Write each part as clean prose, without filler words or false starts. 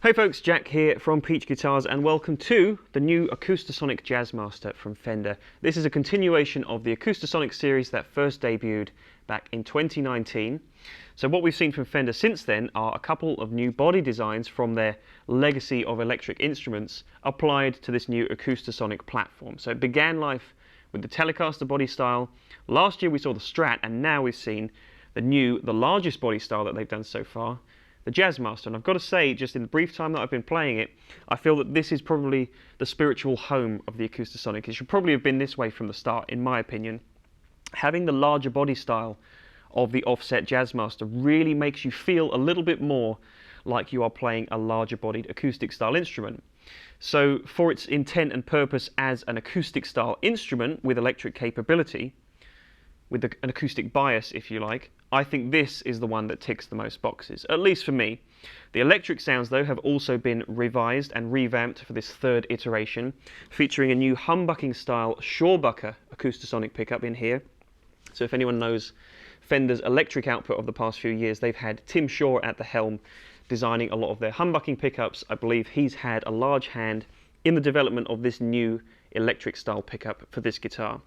Hey folks, Jack here from Peach Guitars and welcome to the new Acoustasonic Jazzmaster from Fender. This is a continuation of the Acoustasonic series that first debuted back in 2019. So what we've seen from Fender since then are a couple of new body designs from their legacy of electric instruments applied to this new Acoustasonic platform. So it began life with the Telecaster body style. Last year we saw the Strat, and now we've seen the largest body style that they've done so far, the Jazzmaster. And I've got to say, just in the brief time that I've been playing it, I feel that this is probably the spiritual home of the Acoustasonic. It should probably have been this way from the start, in my opinion. Having the larger body style of the offset Jazzmaster really makes you feel a little bit more like you are playing a larger bodied acoustic style instrument. So for its intent and purpose as an acoustic style instrument with electric capability, with an acoustic bias if you like, I think this is the one that ticks the most boxes, at least for me. The electric sounds though have also been revised and revamped for this third iteration, featuring a new humbucking style Shorebucker Acoustasonic pickup in here. So if anyone knows Fender's electric output of the past few years, they've had Tim Shaw at the helm designing a lot of their humbucking pickups. I believe he's had a large hand in the development of this new electric style pickup for this guitar.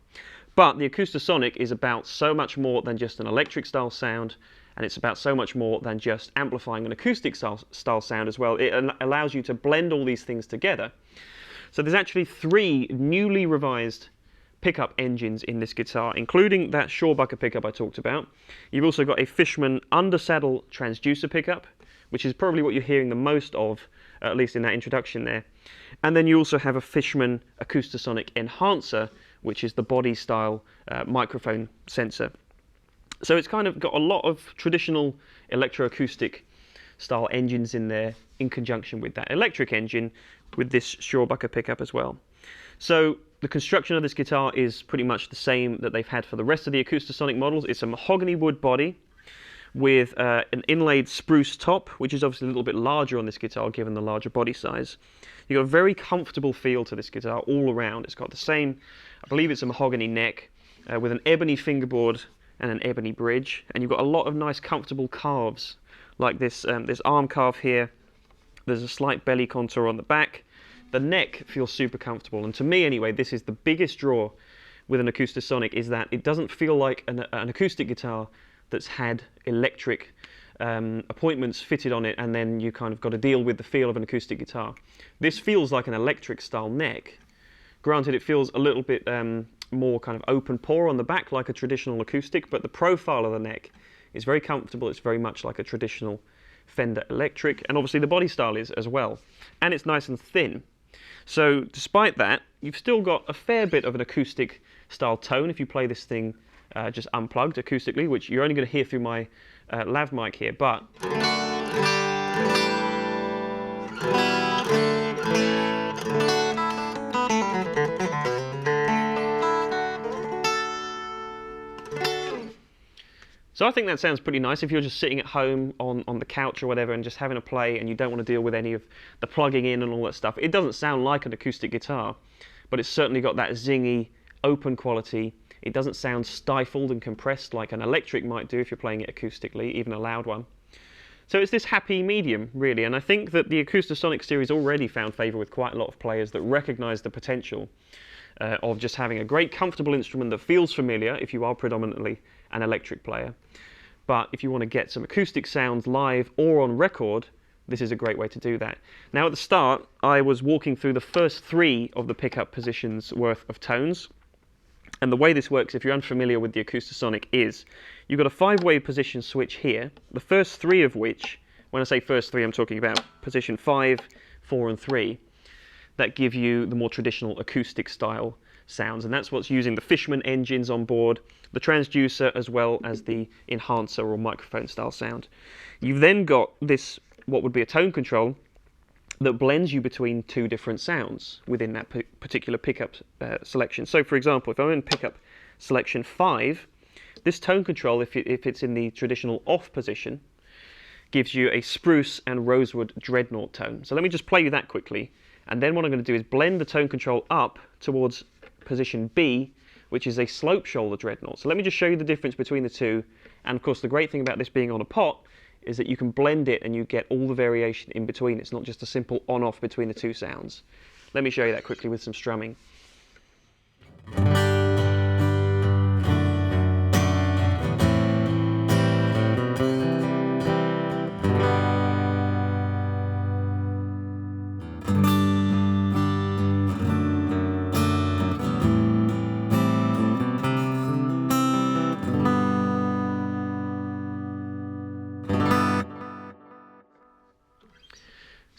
But the Acoustasonic is about so much more than just an electric style sound, and it's about so much more than just amplifying an acoustic style sound as well. It allows you to blend all these things together. So there's actually 3 newly revised pickup engines in this guitar, including that Shawbucker pickup I talked about. You've also got a Fishman undersaddle transducer pickup, which is probably what you're hearing the most of, at least in that introduction there. And then you also have a Fishman Acoustasonic enhancer, which is the body style microphone sensor. So it's kind of got a lot of traditional electroacoustic style engines in there in conjunction with that electric engine with this Shorebucker pickup as well. So the construction of this guitar is pretty much the same that they've had for the rest of the Acoustasonic models. It's a mahogany wood body with an inlaid spruce top, which is obviously a little bit larger on this guitar given the larger body size. You've got a very comfortable feel to this guitar all around. It's got the same, I believe it's a mahogany neck with an ebony fingerboard and an ebony bridge, and you've got a lot of nice comfortable carves like this arm carve here. There's a slight belly contour on the back. The neck feels super comfortable, and to me anyway, this is the biggest draw with an Acoustasonic, is that it doesn't feel like an acoustic guitar that's had electric appointments fitted on it, and then you kind of got to deal with the feel of an acoustic guitar. This feels like an electric style neck. Granted, it feels a little bit more kind of open pore on the back like a traditional acoustic, but the profile of the neck is very comfortable. It's very much like a traditional Fender electric, and obviously the body style is as well, and it's nice and thin. So despite that, you've still got a fair bit of an acoustic style tone if you play this thing just unplugged acoustically, which you're only going to hear through my lav mic here, but so I think that sounds pretty nice if you're just sitting at home on the couch or whatever and just having a play and you don't want to deal with any of the plugging in and all that stuff. It doesn't sound like an acoustic guitar, but it's certainly got that zingy, open quality. It doesn't sound stifled and compressed like an electric might do if you're playing it acoustically, even a loud one. So it's this happy medium, really, and I think that the Acoustasonic series already found favour with quite a lot of players that recognise the potential of just having a great, comfortable instrument that feels familiar if you are predominantly an electric player. But if you want to get some acoustic sounds live or on record, this is a great way to do that. Now at the start, I was walking through the first 3 of the pickup positions worth of tones. And the way this works, if you're unfamiliar with the Acoustasonic, is you've got a 5-way position switch here, the first 3 of which, when I say first 3, I'm talking about position 5, 4 and 3, that give you the more traditional acoustic style sounds, and that's what's using the Fishman engines on board, the transducer as well as the enhancer or microphone style sound. You've then got this, what would be a tone control, that blends you between 2 different sounds within that particular pickup selection. So for example, if I'm in pickup selection 5, this tone control, if it's in the traditional off position, gives you a spruce and rosewood dreadnought tone. So let me just play you that quickly, and then what I'm going to do is blend the tone control up towards position B, which is a slope shoulder dreadnought. So let me just show you the difference between the two, and of course the great thing about this being on a pot is that you can blend it and you get all the variation in between. It's not just a simple on-off between the 2 sounds. Let me show you that quickly with some strumming.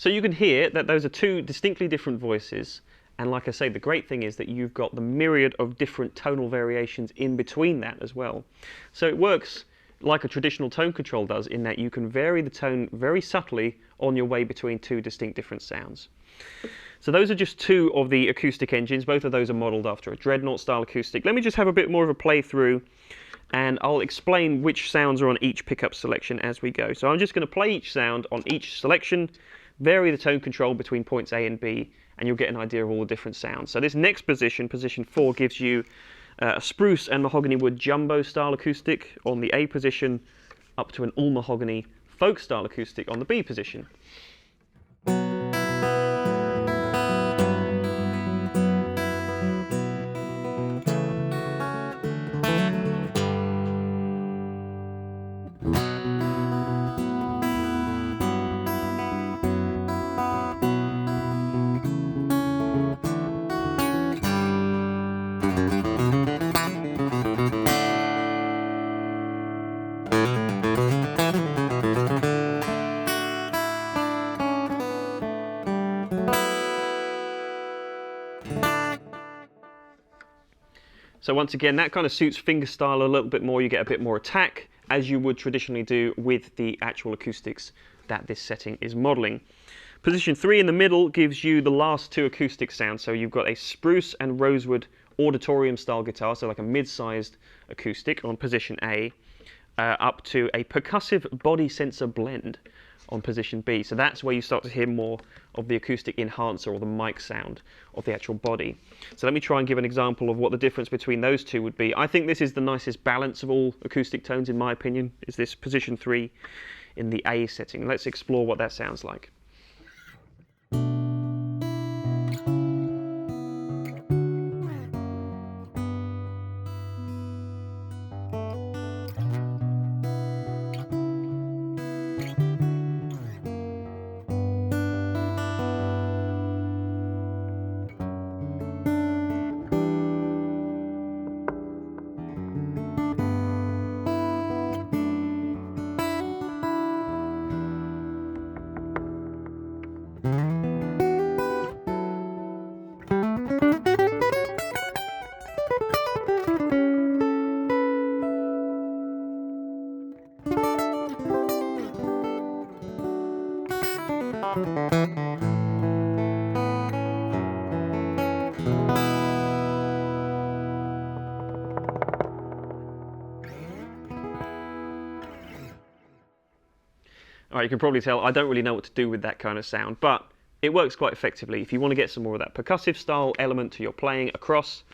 So you can hear that those are 2 distinctly different voices, and like I say, the great thing is that you've got the myriad of different tonal variations in between that as well. So it works like a traditional tone control does, in that you can vary the tone very subtly on your way between 2 distinct different sounds. So those are just 2 of the acoustic engines. Both of those are modelled after a dreadnought style acoustic. Let me just have a bit more of a playthrough, and I'll explain which sounds are on each pickup selection as we go. So I'm just going to play each sound on each selection, vary the tone control between points A and B, and you'll get an idea of all the different sounds. So this next position, position 4, gives you a spruce and mahogany wood jumbo style acoustic on the A position, up to an all mahogany folk style acoustic on the B position. So once again, that kind of suits fingerstyle a little bit more. You get a bit more attack, as you would traditionally do with the actual acoustics that this setting is modelling. Position 3 in the middle gives you the last 2 acoustic sounds. So you've got a spruce and rosewood auditorium style guitar, so like a mid-sized acoustic on position A, up to a percussive body sensor blend on position B. So that's where you start to hear more of the acoustic enhancer or the mic sound of the actual body. So let me try and give an example of what the difference between those 2 would be. I think this is the nicest balance of all acoustic tones, in my opinion, is this position 3 in the A setting. Let's explore what that sounds like. All right, you can probably tell I don't really know what to do with that kind of sound, but it works quite effectively. If you want to get some more of that percussive style element to your playing across,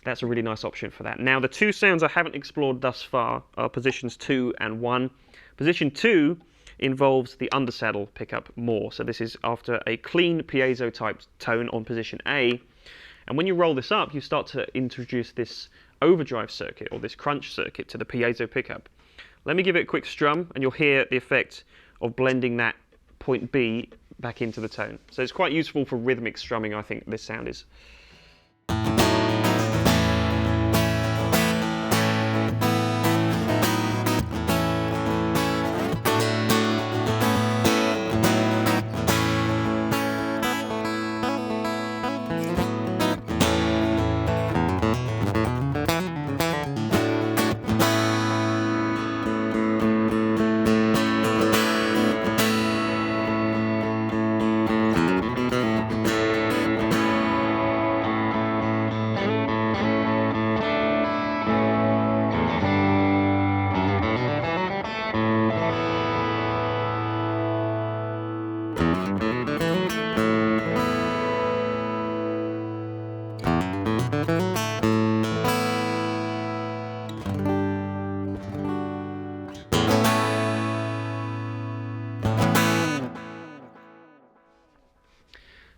that's a really nice option for that. Now, the two sounds I haven't explored thus far are positions 2 and 1. Position 2 involves the undersaddle pickup more. So this is after a clean piezo type tone on position A. And when you roll this up, you start to introduce this overdrive circuit or this crunch circuit to the piezo pickup. Let me give it a quick strum and you'll hear the effect of blending that point B back into the tone. So it's quite useful for rhythmic strumming, I think this sound is.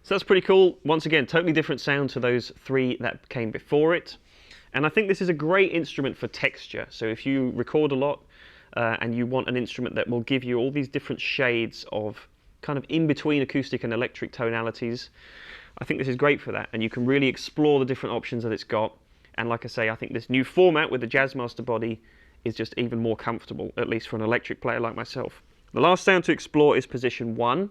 So that's pretty cool. Once again, totally different sound to those three that came before it. And I think this is a great instrument for texture. So if you record a lot and you want an instrument that will give you all these different shades of kind of in between acoustic and electric tonalities, I think this is great for that. And you can really explore the different options that it's got. And like I say, I think this new format with the Jazzmaster body is just even more comfortable, at least for an electric player like myself. The last sound to explore is position 1.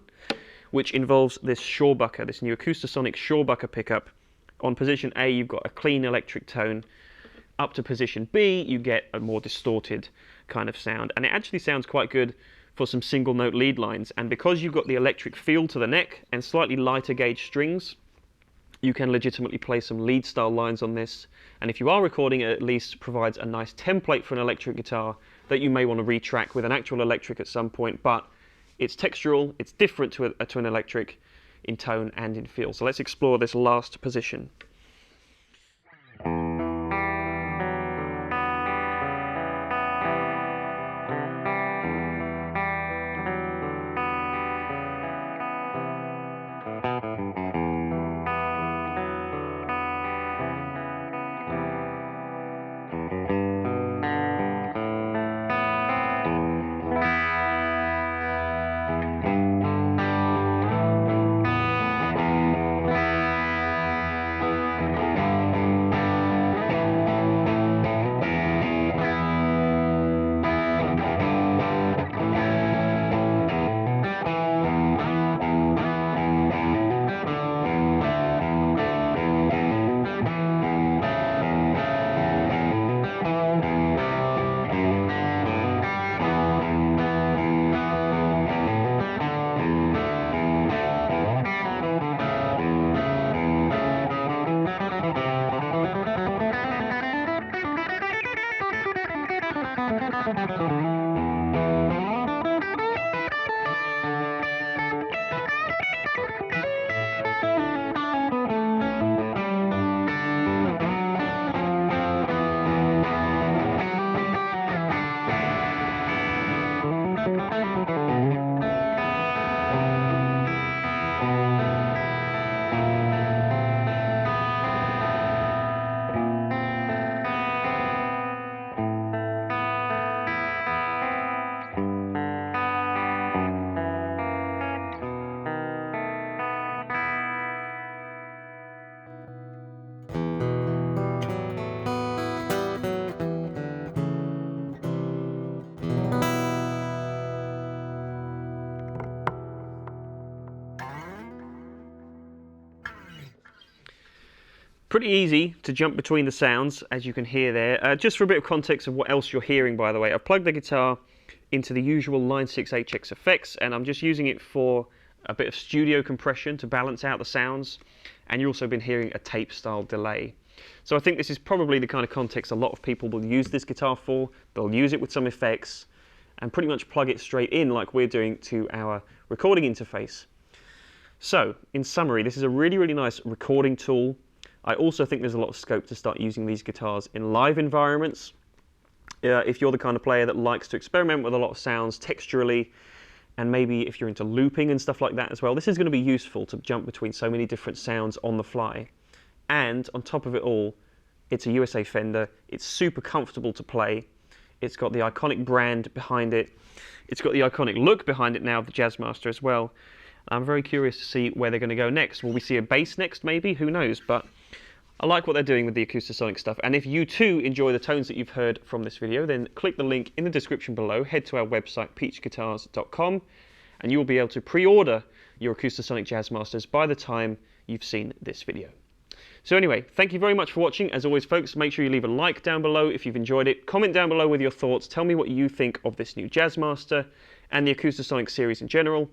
Which involves this Shorebucker, this new Acoustasonic Shorebucker pickup. On position A, you've got a clean electric tone. Up to position B, you get a more distorted kind of sound. And it actually sounds quite good for some single note lead lines. And because you've got the electric feel to the neck and slightly lighter gauge strings, you can legitimately play some lead style lines on this. And if you are recording, it at least provides a nice template for an electric guitar that you may want to retrack with an actual electric at some point. But it's textural, it's different to an electric in tone and in feel. So let's explore this last position. Pretty easy to jump between the sounds, as you can hear there. Just for a bit of context of what else you're hearing, by the way, I've plugged the guitar into the usual Line 6 HX effects, and I'm just using it for a bit of studio compression to balance out the sounds, and you've also been hearing a tape-style delay. So I think this is probably the kind of context a lot of people will use this guitar for. They'll use it with some effects, and pretty much plug it straight in like we're doing to our recording interface. So, in summary, this is a really, really nice recording tool. I also think there's a lot of scope to start using these guitars in live environments. If you're the kind of player that likes to experiment with a lot of sounds texturally, and maybe if you're into looping and stuff like that as well, this is going to be useful to jump between so many different sounds on the fly. And on top of it all, it's a USA Fender. It's super comfortable to play. It's got the iconic brand behind it. It's got the iconic look behind it now of the Jazzmaster as well. I'm very curious to see where they're going to go next. Will we see a bass next maybe? Who knows? But I like what they're doing with the Acoustasonic stuff. And if you too enjoy the tones that you've heard from this video, then click the link in the description below, head to our website peachguitars.com, and you will be able to pre-order your Acoustasonic Jazzmasters by the time you've seen this video. So anyway, thank you very much for watching. As always, folks, make sure you leave a like down below if you've enjoyed it. Comment down below with your thoughts. Tell me what you think of this new Jazzmaster and the Acoustasonic series in general.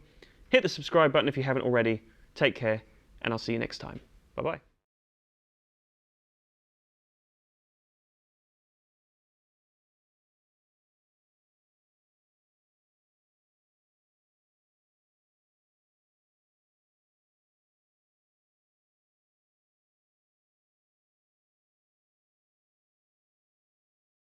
Hit the subscribe button if you haven't already. Take care, and I'll see you next time. Bye-bye.